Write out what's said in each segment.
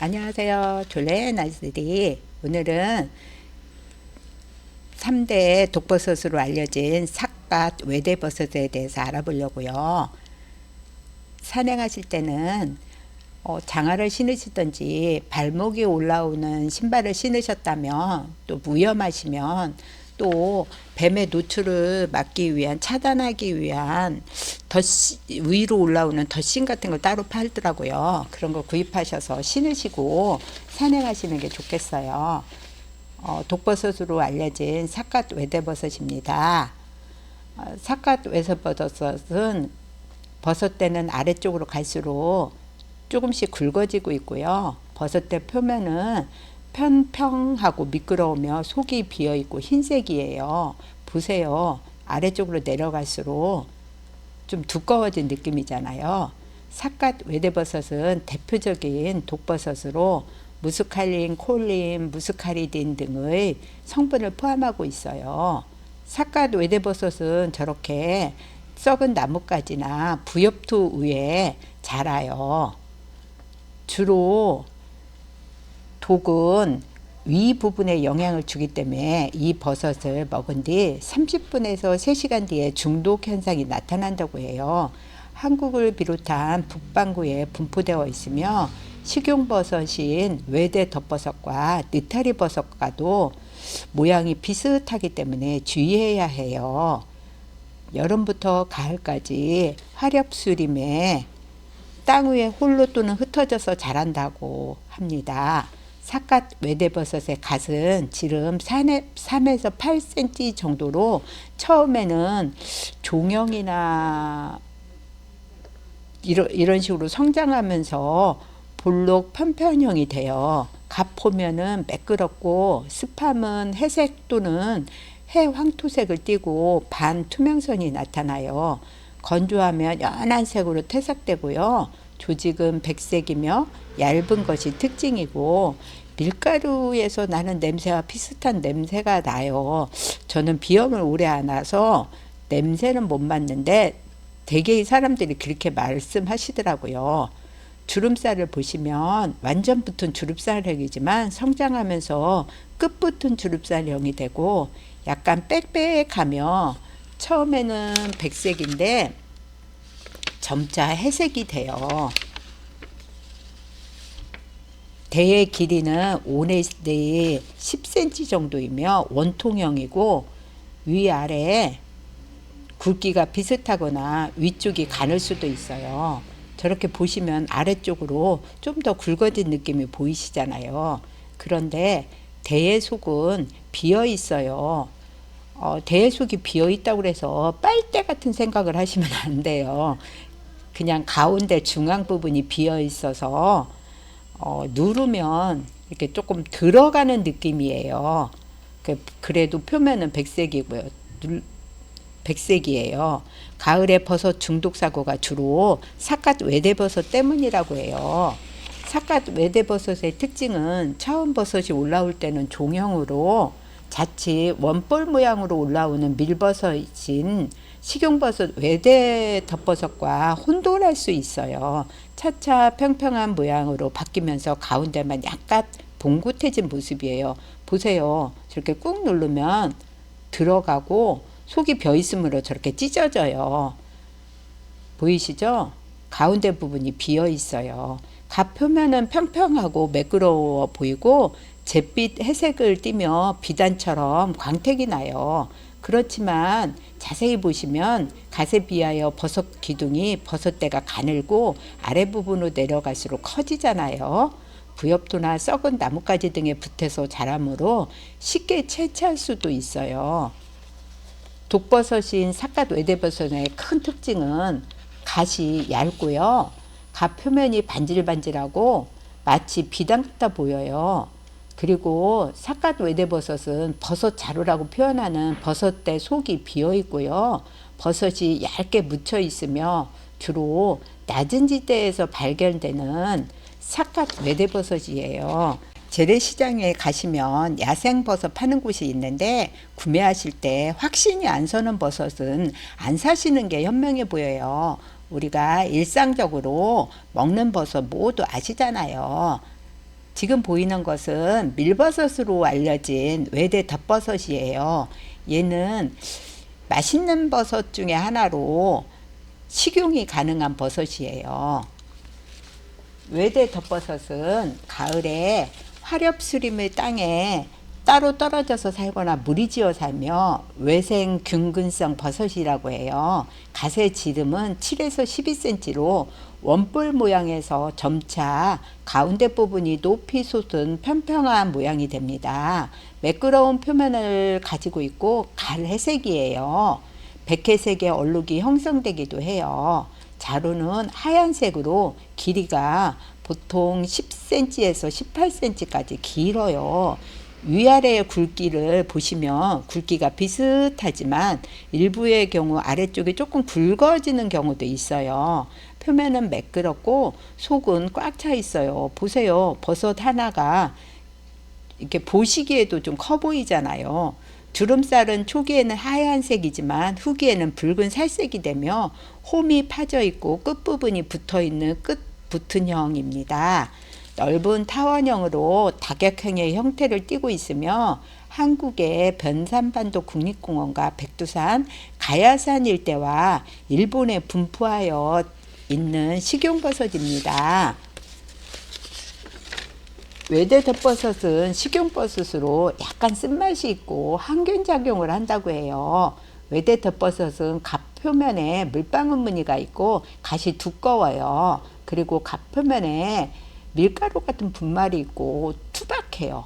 안녕하세요. 졸레 나스리. 오늘은 3대 독버섯으로 알려진 삿갓 외대버섯에 대해서 알아보려고요. 산행하실 때는 장화를 신으시든지 발목이 올라오는 신발을 신으셨다면, 또 위험하시면, 또 뱀의 노출을 막기 위한, 차단하기 위한 위로 올라오는 덧신 같은 걸 따로 팔더라고요. 그런 거 구입하셔서 신으시고 산행하시는 게 좋겠어요. 독버섯으로 알려진 삿갓 외대버섯입니다. 삿갓 외대버섯은 버섯대는 아래쪽으로 갈수록 조금씩 굵어지고 있고요. 버섯대 표면은 평평하고 미끄러우며 속이 비어있고 흰색이에요. 보세요. 아래쪽으로 내려갈수록 좀 두꺼워진 느낌이잖아요. 삿갓 외대버섯은 대표적인 독버섯으로 무스칼린, 콜린, 무스카리딘 등의 성분을 포함하고 있어요. 삿갓 외대버섯은 저렇게 썩은 나뭇가지나 부엽토 위에 자라요. 주로 독은 위 부분에 영향을 주기 때문에 이 버섯을 먹은 뒤 30분에서 3시간 뒤에 중독 현상이 나타난다고 해요. 한국을 비롯한 북반구에 분포되어 있으며 식용버섯인 외대 덧버섯과 느타리 버섯과도 모양이 비슷하기 때문에 주의해야 해요. 여름부터 가을까지 화렵수림에 땅 위에 홀로 또는 흩어져서 자란다고 합니다. 삿갓 외대버섯의 갓은 지름 3에서 8cm 정도로 처음에는 종형이나 이런 식으로 성장하면서 볼록 편편형이 돼요. 갓 포면은 매끄럽고 습함은 회색 또는 해황토색을 띠고 반투명선이 나타나요. 건조하면 연한 색으로 퇴색되고요. 조직은 백색이며 얇은 것이 특징이고 밀가루에서 나는 냄새와 비슷한 냄새가 나요. 저는 비염을 오래 안 와서 냄새는 못 맡는데 대개의 사람들이 그렇게 말씀하시더라고요. 주름살을 보시면 완전 붙은 주름살형이지만 성장하면서 끝 붙은 주름살형이 되고 약간 빽빽하며 처음에는 백색인데 점차 회색이 돼요. 대의 길이는 5내지 10cm 정도이며 원통형이고 위아래 굵기가 비슷하거나 위쪽이 가늘 수도 있어요. 저렇게 보시면 아래쪽으로 좀 더 굵어진 느낌이 보이시잖아요. 그런데 대의 속은 비어 있어요. 대의 속이 비어 있다고 해서 빨대 같은 생각을 하시면 안 돼요. 그냥 가운데 중앙 부분이 비어 있어서 누르면 이렇게 조금 들어가는 느낌이에요. 그래도 표면은 백색이고요. 백색이에요. 가을에 버섯 중독 사고가 주로 삿갓 외대버섯 때문이라고 해요. 삿갓 외대버섯의 특징은 처음 버섯이 올라올 때는 종형으로 자칫 원볼 모양으로 올라오는 밀버섯인 식용버섯 외대 덧버섯과 혼돈할 수 있어요. 차차 평평한 모양으로 바뀌면서 가운데만 약간 봉긋해진 모습이에요. 보세요. 저렇게 꾹 누르면 들어가고 속이 비어 있으므로 저렇게 찢어져요. 보이시죠? 가운데 부분이 비어 있어요. 갓 표면은 평평하고 매끄러워 보이고 잿빛 회색을 띠며 비단처럼 광택이 나요. 그렇지만 자세히 보시면 갓에 비하여 버섯 기둥이 버섯대가 가늘고 아래 부분으로 내려갈수록 커지잖아요. 부엽토나 썩은 나뭇가지 등에 붙어서 자라므로 쉽게 채취할 수도 있어요. 독버섯인 삿갓 외대버섯의 큰 특징은 갓이 얇고요. 갓 표면이 반질반질하고 마치 비단 같아 보여요. 그리고 삿갓 외대버섯은 버섯 자루라고 표현하는 버섯대 속이 비어 있고요. 버섯이 얇게 묻혀 있으며 주로 낮은 지대에서 발견되는 삿갓 외대버섯이에요. 재래시장에 가시면 야생버섯 파는 곳이 있는데 구매하실 때 확신이 안 서는 버섯은 안 사시는 게 현명해 보여요. 우리가 일상적으로 먹는 버섯 모두 아시잖아요. 지금 보이는 것은 밀버섯으로 알려진 외대 덧버섯이에요. 얘는 맛있는 버섯 중에 하나로 식용이 가능한 버섯이에요. 외대 덧버섯은 가을에 화렵수림의 땅에 따로 떨어져서 살거나 무리지어 살며 외생균근성 버섯이라고 해요. 갓의 지름은 7에서 12cm로 원뿔 모양에서 점차 가운데 부분이 높이 솟은 평평한 모양이 됩니다. 매끄러운 표면을 가지고 있고 갈회색이에요. 백회색의 얼룩이 형성되기도 해요. 자루는 하얀색으로 길이가 보통 10cm에서 18cm까지 길어요. 위아래의 굵기를 보시면 굵기가 비슷하지만 일부의 경우 아래쪽이 조금 굵어지는 경우도 있어요. 표면은 매끄럽고 속은 꽉 차 있어요. 보세요. 버섯 하나가 이렇게 보시기에도 좀 커 보이잖아요. 주름살은 초기에는 하얀색이지만 후기에는 붉은 살색이 되며 홈이 파져 있고 끝부분이 붙어 있는 끝 붙은 형입니다. 넓은 타원형으로 다격형의 형태를 띠고 있으며 한국의 변산반도 국립공원과 백두산, 가야산 일대와 일본에 분포하여 있는 식용버섯입니다. 외대 덧버섯은 식용버섯으로 약간 쓴맛이 있고 항균작용을 한다고 해요. 외대 덧버섯은 갓 표면에 물방울 무늬가 있고 갓이 두꺼워요. 그리고 갓 표면에 밀가루 같은 분말이 있고 투박해요.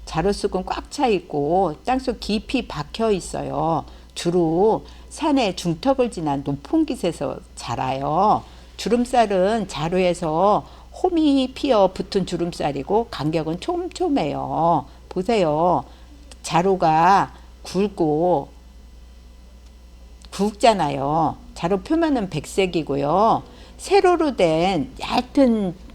자루쑥은 꽉 차 있고 땅속 깊이 박혀 있어요. 주로 산의 중턱을 지난 높은 곳에서 자라요. 주름살은 자루에서 홈이 피어 붙은 주름살이고 간격은 촘촘해요. 보세요. 자루가 굵고 굵잖아요. 자루 표면은 백색이고요. 세로로 된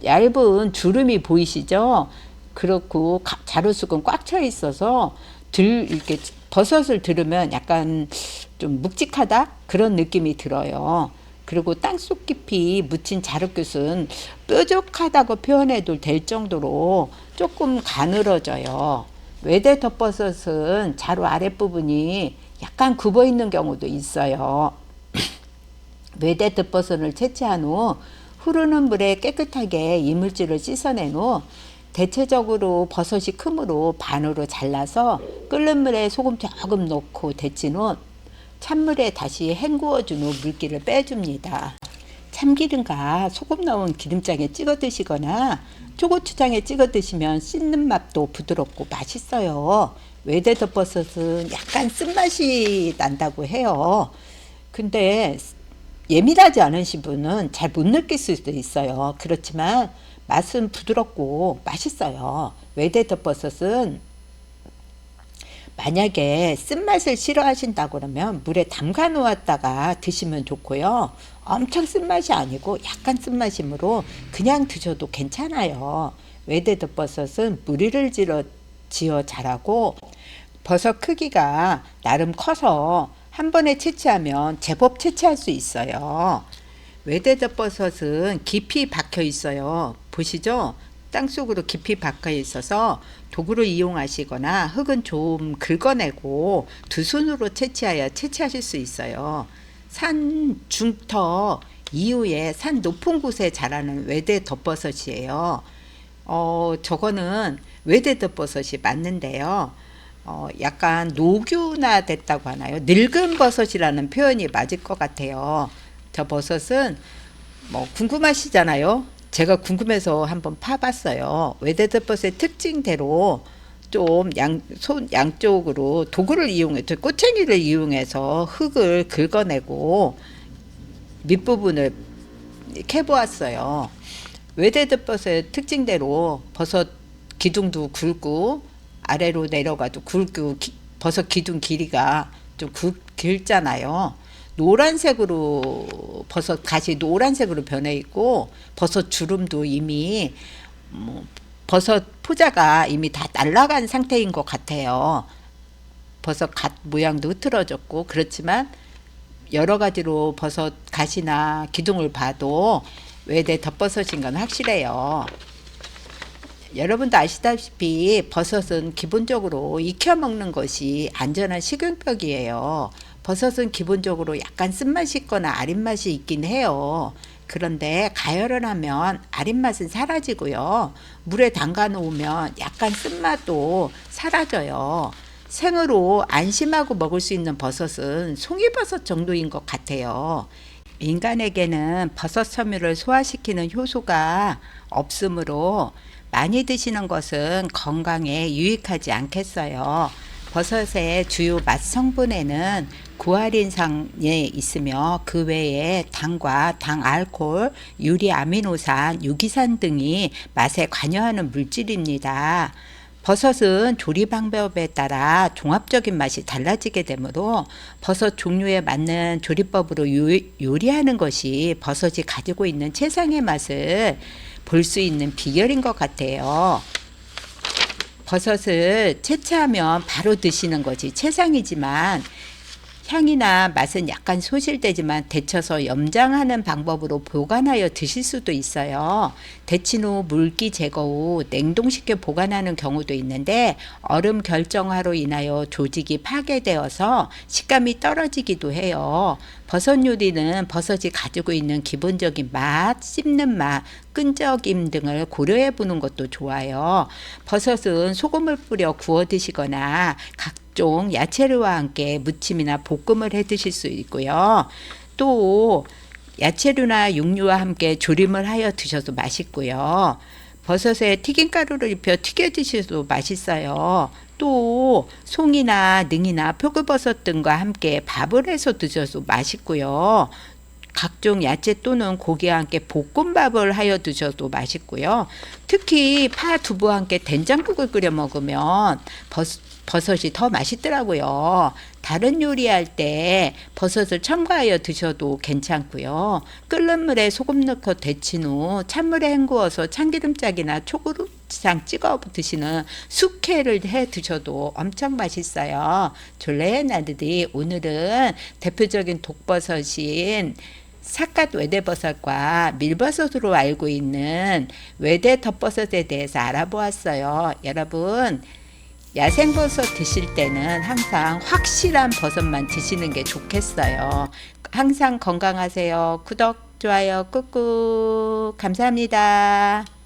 얇은 주름이 보이시죠? 그렇고 자루쑥은 꽉 차 있어서 이렇게 버섯을 들으면 약간 좀 묵직하다 그런 느낌이 들어요. 그리고 땅속 깊이 묻힌 자루끝은 뾰족하다고 표현해도 될 정도로 조금 가늘어져요. 외대 덧버섯은 자루 아랫부분이 약간 굽어 있는 경우도 있어요. 외대 덧버섯을 채취한 후 흐르는 물에 깨끗하게 이물질을 씻어낸 후 대체적으로 버섯이 크므로 반으로 잘라서 끓는 물에 소금 조금 넣고 데친 후 찬물에 다시 헹구어준 후 물기를 빼줍니다. 참기름과 소금 넣은 기름장에 찍어 드시거나 초고추장에 찍어 드시면 씹는 맛도 부드럽고 맛있어요. 외대 덧버섯은 약간 쓴맛이 난다고 해요. 근데 예민하지 않으신 분은 잘 못 느낄 수도 있어요. 그렇지만 맛은 부드럽고 맛있어요. 외대 덧버섯은 만약에 쓴맛을 싫어하신다 그러면 물에 담가 놓았다가 드시면 좋고요. 엄청 쓴맛이 아니고 약간 쓴맛이므로 그냥 드셔도 괜찮아요. 외대 덧버섯은 무리를 지어 자라고 버섯 크기가 나름 커서 한 번에 채취하면 제법 채취할 수 있어요. 외대 덧버섯은 깊이 박혀 있어요. 보시죠? 땅속으로 깊이 박혀 있어서 도구를 이용하시거나 흙은 좀 긁어내고 두 손으로 채취하실 수 있어요. 산 중터 이후에 산 높은 곳에 자라는 외대 덧버섯이에요. 저거는 외대 덧버섯이 맞는데요. 약간 노균화 됐다고 하나요? 늙은 버섯이라는 표현이 맞을 것 같아요. 저 버섯은 궁금하시잖아요. 제가 궁금해서 한번 파봤어요. 외대 덧버섯의 특징대로 좀 손 양쪽으로 도구를 이용해서 꼬챙이를 이용해서 흙을 긁어내고 밑부분을 캐보았어요. 외대 덧버섯의 특징대로 버섯 기둥도 굵고 아래로 내려가도 굵고 버섯 기둥 길이가 좀 길잖아요. 노란색으로 버섯 갓이 노란색으로 변해 있고 버섯 주름도 이미 버섯 포자가 이미 다 날아간 상태인 것 같아요. 버섯 갓 모양도 흐트러졌고 그렇지만 여러 가지로 버섯 갓이나 기둥을 봐도 외대 덧버섯인 건 확실해요. 여러분도 아시다시피 버섯은 기본적으로 익혀 먹는 것이 안전한 식용법이에요. 버섯은 기본적으로 약간 쓴맛이 있거나 아린 맛이 있긴 해요. 그런데 가열을 하면 아린 맛은 사라지고요. 물에 담가 놓으면 약간 쓴맛도 사라져요. 생으로 안심하고 먹을 수 있는 버섯은 송이버섯 정도인 것 같아요. 인간에게는 버섯 섬유를 소화시키는 효소가 없으므로 많이 드시는 것은 건강에 유익하지 않겠어요. 버섯의 주요 맛 성분에는 구아린산이 있으며 그 외에 당과 당 알코올, 유리 아미노산, 유기산 등이 맛에 관여하는 물질입니다. 버섯은 조리 방법에 따라 종합적인 맛이 달라지게 되므로 버섯 종류에 맞는 조리법으로 요리하는 것이 버섯이 가지고 있는 최상의 맛을 볼 수 있는 비결인 것 같아요. 버섯을 채취하면 바로 드시는 것이 최상이지만 향이나 맛은 약간 소실되지만 데쳐서 염장하는 방법으로 보관하여 드실 수도 있어요. 데친 후 물기 제거 후 냉동시켜 보관하는 경우도 있는데 얼음 결정화로 인하여 조직이 파괴되어서 식감이 떨어지기도 해요. 버섯 요리는 버섯이 가지고 있는 기본적인 맛, 씹는 맛, 끈적임 등을 고려해 보는 것도 좋아요. 버섯은 소금을 뿌려 구워 드시거나 각종 야채류와 함께 무침이나 볶음을 해 드실 수 있고요. 또 야채류나 육류와 함께 조림을 하여 드셔도 맛있고요. 버섯에 튀김가루를 입혀 튀겨 드셔도 맛있어요. 또 송이나 능이나 표고버섯 등과 함께 밥을 해서 드셔도 맛있고요. 각종 야채 또는 고기와 함께 볶음밥을 하여 드셔도 맛있고요. 특히 파, 두부와 함께 된장국을 끓여 먹으면 버섯이 더 맛있더라고요. 다른 요리할 때 버섯을 첨가하여 드셔도 괜찮고요. 끓는 물에 소금 넣고 데친 후 찬물에 헹구어서 참기름짝이나 초고추장 찍어 드시는 숙회를 해 드셔도 엄청 맛있어요. 졸레의 나들이 오늘은 대표적인 독버섯인 사갓 외대버섯과 밀버섯으로 알고 있는 외대 덮버섯에 대해서 알아보았어요. 여러분 야생버섯 드실 때는 항상 확실한 버섯만 드시는 게 좋겠어요. 항상 건강하세요. 구독, 좋아요 꾹꾹 감사합니다.